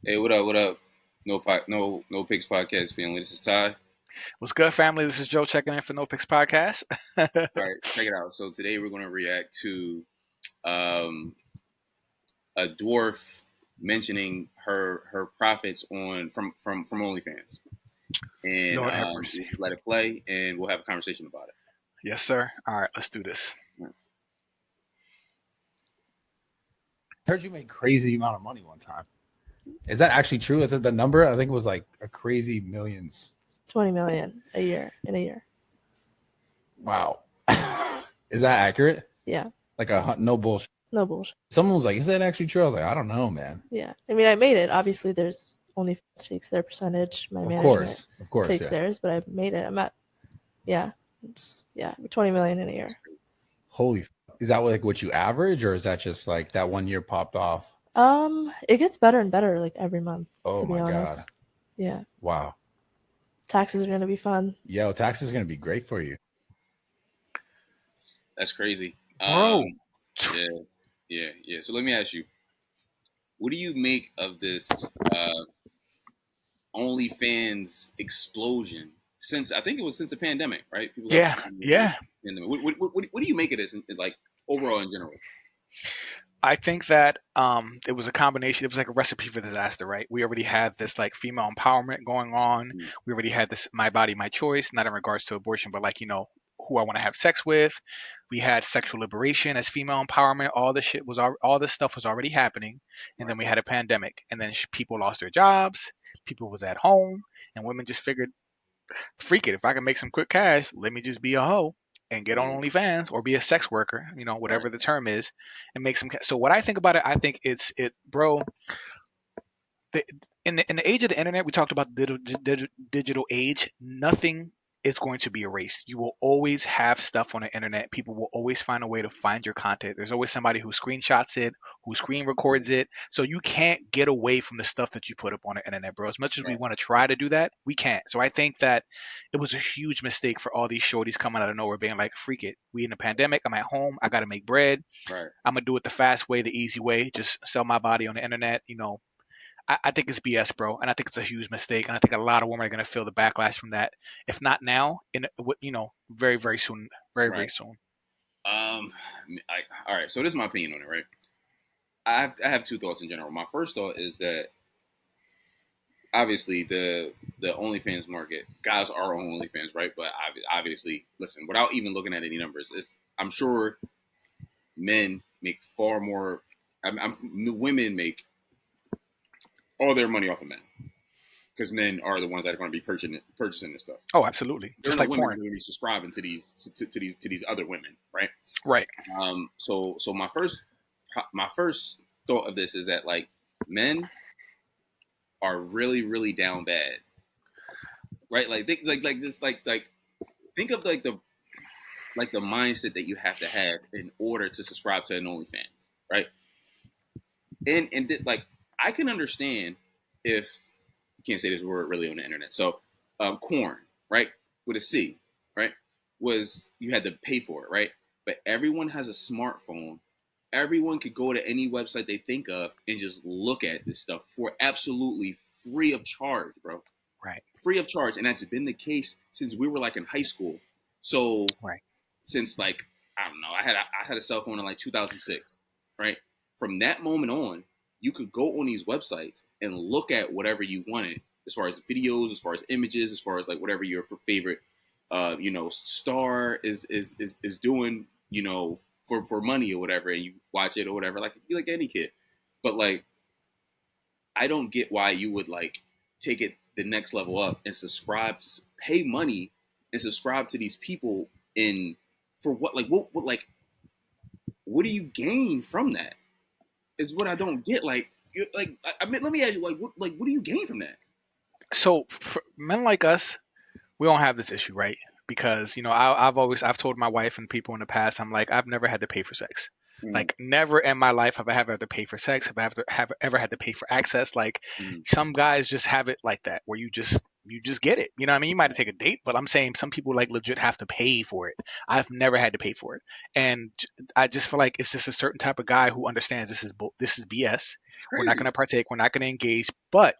Hey, what up? What up? No Pigs podcast family. This is Ty. What's good, family? This is Joe checking in for No Picks Podcast. All right, check it out. So today we're going to react to um, a dwarf mentioning her profits on from OnlyFans, and Lord have mercy. we'll just let it play, and we'll have a conversation about it. Yes, sir. All right, let's do this. Heard you made crazy amount of money one time. Is that actually true? Is it the number? I think it was like a crazy millions. 20 million a year in a year. Wow. Is that accurate? Yeah. Like no bullshit. No bullshit. Someone was like, "Is that actually true?" I was like, "I don't know, man." Yeah. I mean, I made it. Obviously, there's only takes their percentage. My management Of course, takes yeah. theirs, but I made it. I'm at, yeah, 20 million in a year. Holy, is that like what you average, or is that just like that one year popped off? It gets better and better like every month. Oh to be my honest. God. Yeah. Wow. Taxes are gonna be fun. Yo, taxes are gonna be great for you. That's crazy, Bro. Yeah. So let me ask you, what do you make of this OnlyFans explosion? Since I think it was since the pandemic, right? People got Yeah. pandemic. What do you make of this, like overall in general? I think that it was a combination. It was like a recipe for disaster, right? We already had this like female empowerment going on. We already had this my body, my choice, not in regards to abortion, but like, who I want to have sex with. We had sexual liberation as female empowerment. All this shit was all this stuff was already happening, and then we had a pandemic, and then people lost their jobs. People was at home, and women just figured, freak it. If I can make some quick cash, let me just be a hoe and get on OnlyFans or be a sex worker, whatever the term is, and make some. So what I think about it, I think bro. In the age of the internet, we talked about the digital age. Nothing is going to be erased. You will always have stuff on the internet. People will always find a way to find your content. There's always somebody who screenshots it, who screen records it. So you can't get away from the stuff that you put up on the internet, bro. As much as we want to try to do that, we can't. So I think that it was a huge mistake for all these shorties coming out of nowhere being like, freak it. We in a pandemic. I'm at home. I got to make bread. Right. I'm going to do it the fast way, the easy way. Just sell my body on the internet, I think it's BS, bro, and I think it's a huge mistake, and I think a lot of women are going to feel the backlash from that. If not now, very, very soon, very soon. All right. So this is my opinion on it, right? I have two thoughts in general. My first thought is that obviously the OnlyFans market, guys are on OnlyFans, right? But obviously, listen, without even looking at any numbers, I'm sure men make far more. Women make all their money off of men, because men are the ones that are going to be purchasing this stuff. Oh, absolutely. Just like women porn. going to be subscribing to these other women, right? Right. So my first thought of this is that like men are really, really down bad, right? Like think like think of like the mindset that you have to have in order to subscribe to an OnlyFans, right? Like I can understand if you can't say this word really on the internet. So corn, right, with a C, right, was you had to pay for it, right? But everyone has a smartphone. Everyone could go to any website they think of and just look at this stuff for absolutely free of charge, bro. Right. Free of charge, and that's been the case since we were like in high school. So right. Since like I don't know, I had a cell phone in like 2006, right? From that moment on, you could go on these websites and look at whatever you wanted, as far as videos, as far as images, as far as like whatever your favorite, star is doing, for money or whatever, and you watch it or whatever, like any kid. But like, I don't get why you would like take it the next level up and pay money and subscribe to these people in for what what do you gain from that? Is what I don't get. Like I mean, let me ask you, what do you gain from that? So for men like us, we don't have this issue, right? Because I've told my wife and people in the past, I'm like, I've never had to pay for sex. Like never in my life have I ever had to pay for sex. Have I ever had to pay for access? Like some guys just have it like that, where you just you just get it. You know what I mean? You might take a date, but I'm saying some people like legit have to pay for it. I've never had to pay for it, and I just feel like it's just a certain type of guy who understands this is BS. We're not Crazy. going to partake. We're not going to engage. But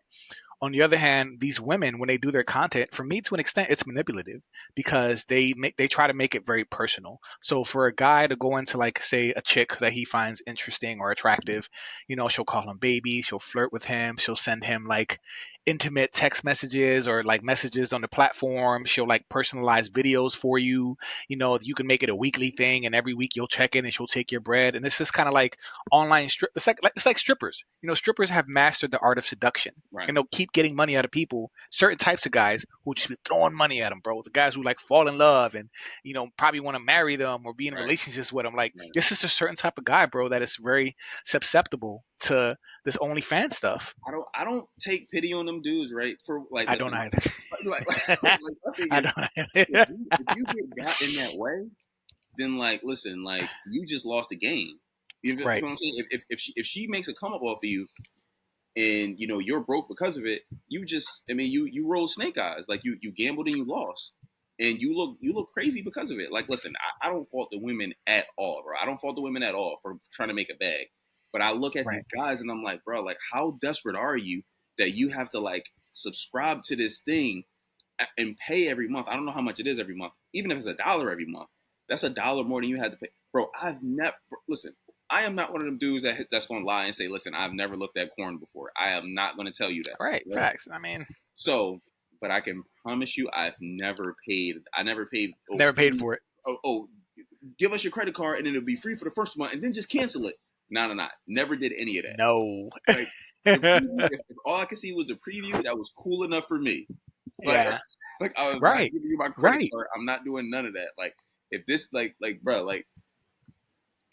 on the other hand, these women, when they do their content, for me to an extent, it's manipulative because they try to make it very personal. So for a guy to go into like say a chick that he finds interesting or attractive, she'll call him baby, she'll flirt with him, she'll send him like intimate text messages or like messages on the platform. She'll like personalize videos for you. You can make it a weekly thing, and every week you'll check in and she'll take your bread. And this is kind of like online strip. It's like strippers. Strippers have mastered the art of seduction, Right. and they'll keep getting money out of people. Certain types of guys who just be throwing money at them, bro. The guys who like fall in love and probably want to marry them or be in Right. relationships with them. Like Right. this is a certain type of guy, bro, that is very susceptible to this OnlyFans stuff. I don't take pity on them dudes, right? For like, I don't listen, either. my thing I is, don't if either. you get got in that way, then like, listen, like you just lost the game. You know Right. what I'm saying? If she makes a come up off of you, and you're broke because of it, you roll snake eyes, like you gambled and you lost, and you look crazy because of it. Like, listen, I don't fault the women at all, bro. I don't fault the women at all for trying to make a bag, but I look at Right. these guys and I'm like, bro, like how desperate are you that you have to like subscribe to this thing and pay every month? I don't know how much it is every month, even if it's $1 every month, that's $1 more than you had to pay, bro. I've never listen. I am not one of them dudes that's going to lie and say, listen, I've never looked at porn before. I am not going to tell you that. Right. Right? Facts. I mean, So, but I can promise you, I never paid. never paid for it. Give us your credit card and it'll be free for the first month and then just cancel it. No. Never did any of that. No. Like, the preview, if all I could see was the preview, that was cool enough for me. Like, Yeah. like I was not Right. giving you my credit Right. card. I'm not doing none of that. Like, if this, bro, like,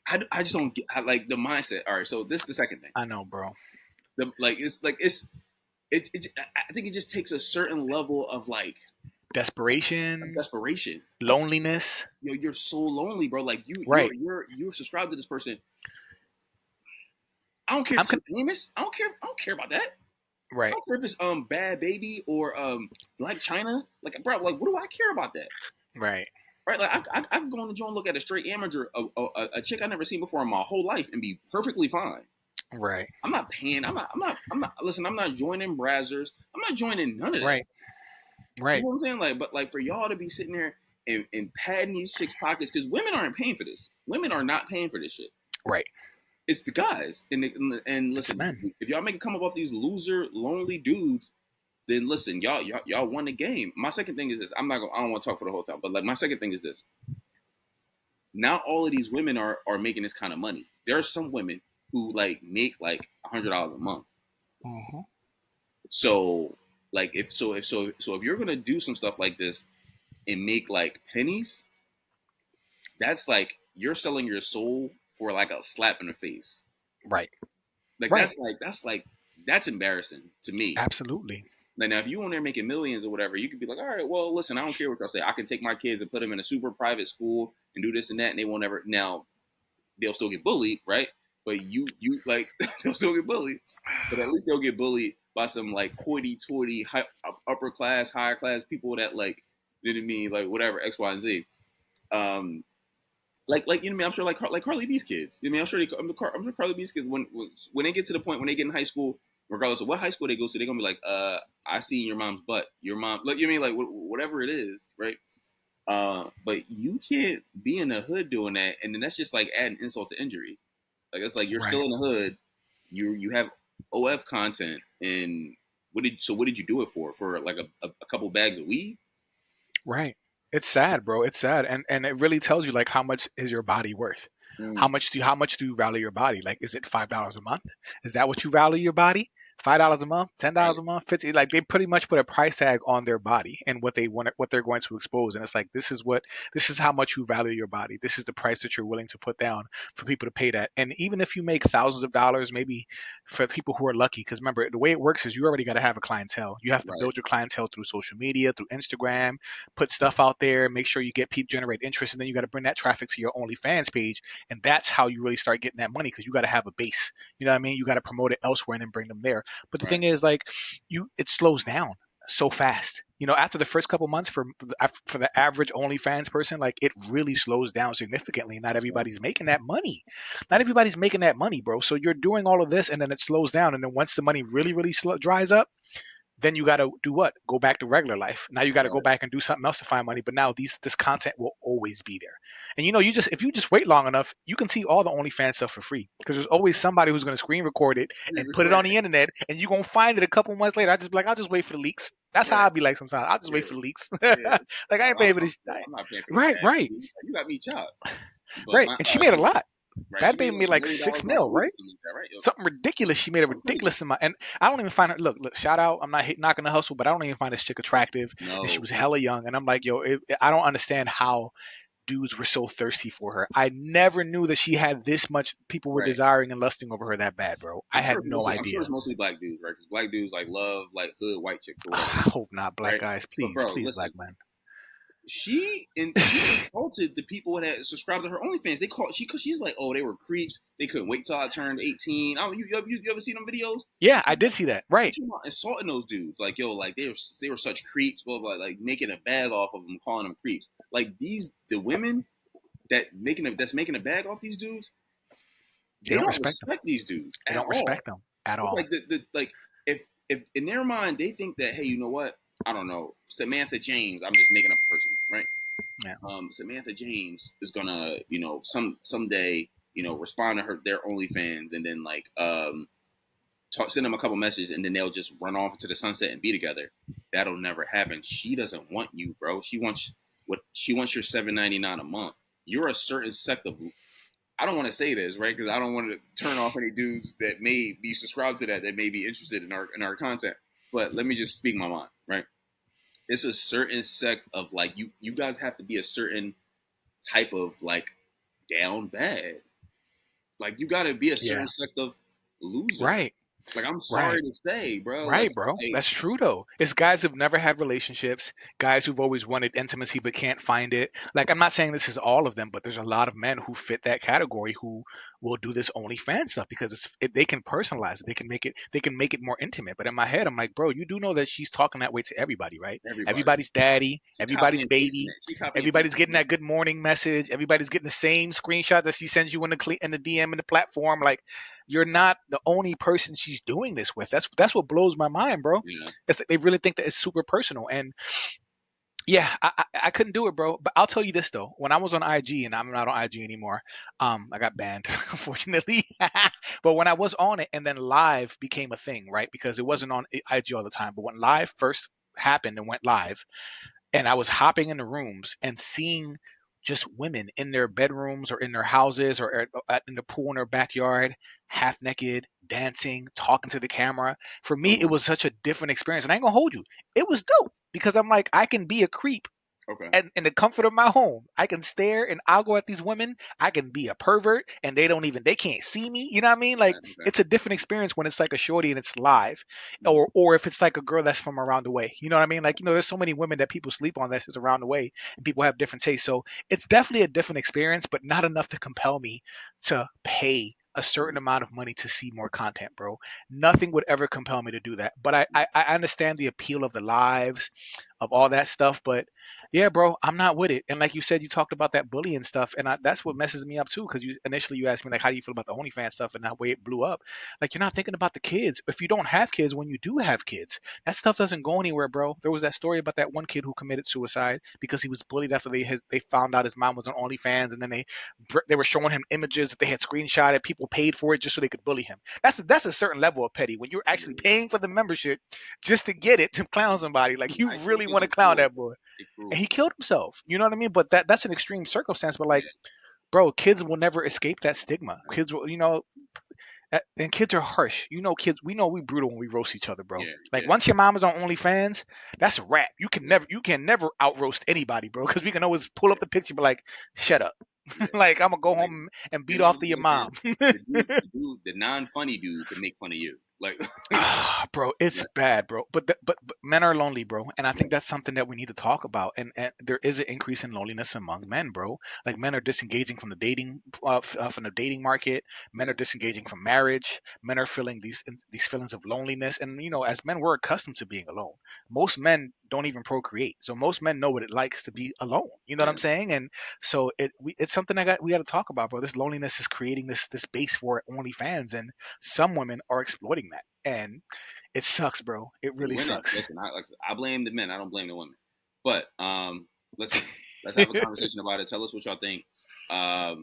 I just don't get like the mindset. All right, so this is the second thing. I know, bro. I think it just takes a certain level of like Desperation, desperation. loneliness. You're so lonely, bro. Like Right. you're subscribed to this person. I don't care if it's famous. I don't care about that. I Right. don't care if it's Bad Baby or Black China. Like, bro, like what do I care about that? Right. Right, like I can go on the joint and look at a straight amateur, a chick I never seen before in my whole life, and be perfectly fine. Right. I'm not paying. I'm not. Listen, I'm not joining Brazzers. I'm not joining none of that. Right. Right. You know what I'm saying? Like, but like for y'all to be sitting there and padding these chicks' pockets, because women aren't paying for this. Women are not paying for this shit. Right. It's the guys. And listen, if y'all make it come up off these loser, lonely dudes, then listen, y'all won the game. My second thing is this. I don't want to talk for the whole time, but like my second thing is this. Not all of these women are making this kind of money. There are some women who like make like $100 a month. Mm-hmm. So like if you're gonna do some stuff like this and make like pennies, that's like you're selling your soul for like a slap in the face. Right. Like right. that's embarrassing to me. Absolutely. Like, now, if you on there making millions or whatever, you could be like, all right, well, listen, I don't care what y'all say. I can take my kids and put them in a super private school and do this and that, and they won't ever. Now, they'll still get bullied, right? But you like they'll still get bullied, but at least they'll get bullied by some like hoity-toity, upper class, higher class people that like, you know what I mean, like whatever X, Y, and Z. Like you know what I mean? I'm sure like Carly B's kids. You know what I mean? I'm sure Carly B's kids when they get to the point when they get in high school, regardless of what high school they go to, they're gonna be like, I seen your mom's butt. Your mom, like you know what I mean, like whatever it is, right? But you can't be in the hood doing that, and then that's just like adding insult to injury. Like it's like you're Right. still in the hood. You have OF content, and what did you do it for? For like a couple bags of weed? Right. It's sad, bro. It's sad, and it really tells you like how much is your body worth. How much do you value your body? Like, is it $5 a month? Is that what you value your body? $5 a month, $10 a month, 50. Like they pretty much put a price tag on their body and what they want, what they're going to expose. And it's like this is how much you value your body. This is the price that you're willing to put down for people to pay that. And even if you make thousands of dollars, maybe for people who are lucky, because remember the way it works is you already got to have a clientele. You have to build your clientele through social media, through Instagram, put stuff out there, make sure you get people generate interest, and then you got to bring that traffic to your OnlyFans page, and that's how you really start getting that money because you got to have a base. You know what I mean? You got to promote it elsewhere and then bring them there. But the thing is, like, it slows down. so fast. You know, after the first couple months for the average OnlyFans person, like it really slows down significantly. Not everybody's making that money. Not everybody's making that money, bro. So you're doing all of this, and then it slows down, and then once the money really dries up, then you got to do what? Go back to regular life. Now you got to go Right. back and do something else to find money. But now this content will always be there. And you know, if you just wait long enough, you can see all the OnlyFans stuff for free because there's always somebody who's going to screen record it and put it on the internet, and you're gonna find it a couple months later. I just be like, I'll just wait for the leaks. That's how Right. I'll be like sometimes. I'll just wait Yeah. for the leaks. Yeah. Like I ain't paying for this. I'm not paying for the Right, bad right, dude. You got me chopped. But right. my And she made a lot. right, she That made baby like made like $1 million 6 mil, off a week right? or something like that, right? Yo, Something ridiculous. She made a something crazy. ridiculous amount, and I don't even find her. Look, shout out. I'm not knocking the hustle, but I don't even find this chick attractive, and she No. was hella young. And I'm like, yo, I don't understand how dudes were so thirsty for her. I never knew that she had this much. People were Right. desiring and lusting over her that bad, bro. I had no I'm sure idea. it's mostly black dudes, right? Because black dudes like love like hood white chicks or I whatever, hope not, black right? guys. But Please, bro, please, listen, black men. she insulted the people that subscribed to her OnlyFans. They called because she's like, oh, they were creeps. They couldn't wait till I turned 18. I don't, you ever see them videos? Yeah, I did see that. They Right. came out insulting those dudes, like yo, like they were such creeps, blah blah, like making a bag off of them, calling them creeps. Like the women that's making a bag off these dudes, They they don't don't respect them. respect these dudes They at don't all. respect them at It's all. like like if in their mind they think that, hey, you know what? I don't know, Samantha James. I'm just making up a person, right? Yeah. Samantha James is gonna, someday, respond to their OnlyFans and then like send them a couple messages and then they'll just run off into the sunset and be together. That'll never happen. She doesn't want you, bro. She wants your $7.99 a month. You're a certain sect of. I don't want to say this, right? Because I don't want to turn off any dudes that may be subscribed to that may be interested in our content. But let me just speak my mind, right? It's a certain sect of like you guys have to be a certain type of like down bad. Like you got to be a Yeah. certain sect of loser. Right. Like I'm Right. sorry to say, bro. Right, bro. That's true though. It's guys who've never had relationships, guys who've always wanted intimacy but can't find it. Like I'm not saying this is all of them, but there's a lot of men who fit that category who will do this OnlyFans stuff because they can personalize it. They can make it more intimate. But in my head, I'm like, bro, you do know that she's talking that way to everybody, right? Everybody. Everybody's daddy, She copy everybody's and pasting baby. it. She copy and Everybody's pasting getting it. that good morning message. Everybody's getting the same screenshot that she sends you in the DM in the platform. Like you're not the only person she's doing this with. That's what blows my mind, bro. Yeah. It's like they really think that it's super personal. And yeah, I couldn't do it, bro. But I'll tell you this though. When I was on IG, and I'm not on IG anymore, I got banned, unfortunately. But when I was on it, and then live became a thing, right? Because it wasn't on IG all the time. But when live first happened and went live, and I was hopping into rooms and seeing just women in their bedrooms or in their houses or in the pool in their backyard, half naked, dancing, talking to the camera. For me, it was such a different experience. And I ain't gonna hold you. It was dope because I'm like, I can be a creep Okay. and in the comfort of my home. I can stare and I'll go at these women. I can be a pervert and they can't see me. You know what I mean? Like Okay. it's a different experience when it's like a shorty and it's live. Mhm. Or if it's like a girl that's from around the way. You know what I mean? Like, there's so many women that people sleep on that's just around the way and people have different tastes. So it's definitely a different experience, but not enough to compel me to pay a certain amount of money to see more content, bro. Nothing would ever compel me to do that. But I understand the appeal of the lives, of all that stuff, but yeah, bro, I'm not with it. And like you said, you talked about that bullying stuff, and that's what messes me up too. Because you asked me like, how do you feel about the OnlyFans stuff and that way it blew up? Like you're not thinking about the kids. If you don't have kids, when you do have kids, that stuff doesn't go anywhere, bro. There was that story about that one kid who committed suicide because he was bullied after they found out his mom was on OnlyFans, and then they were showing him images that they had screenshotted. People paid for it just so they could bully him. That's a certain level of petty when you're actually paying for the membership just to get it to clown somebody. Like you really want to clown that boy. And he killed himself. You know what I mean? But that's an extreme circumstance. But like, bro, kids will never escape that stigma. Kids will, and kids are harsh. Kids. We know we brutal when we roast each other, bro. Yeah. Like Yeah. once your mom is on OnlyFans, that's a wrap. You can never out roast anybody, bro. Because we can always pull up the picture, and be like, shut up. Yeah. Like I'm gonna go Like, home and the beat off to your mom. the non-funny dude can make fun of you. Like, Bro, it's bad, bro. But men are lonely, bro, and I think that's something that we need to talk about. And there is an increase in loneliness among men, bro. Like men are disengaging from the dating market. Men are disengaging from marriage. Men are feeling these feelings of loneliness. And as men, we're accustomed to being alone. Most men don't even procreate, so most men know what it likes to be alone. You know what yeah, I'm saying? And so it's something we got to talk about, bro. This loneliness is creating this base for OnlyFans, and some women are exploiting that, and it sucks, bro. It the really women. sucks. Listen, I blame the men. I don't blame the women. But listen, let's have a conversation about it. Tell us what y'all think. I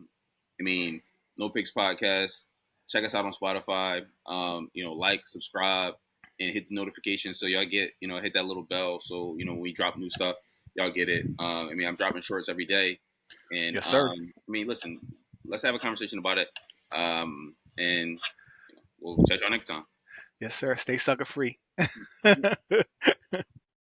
mean, No Picks Podcast. Check us out on Spotify. Like, subscribe, and hit the notifications so y'all get, hit that little bell so when we drop new stuff, y'all get it. I'm dropping shorts every day, and Yes, sir. listen, let's have a conversation about it. And we'll catch y'all next time. Yes, sir. Stay sucker free.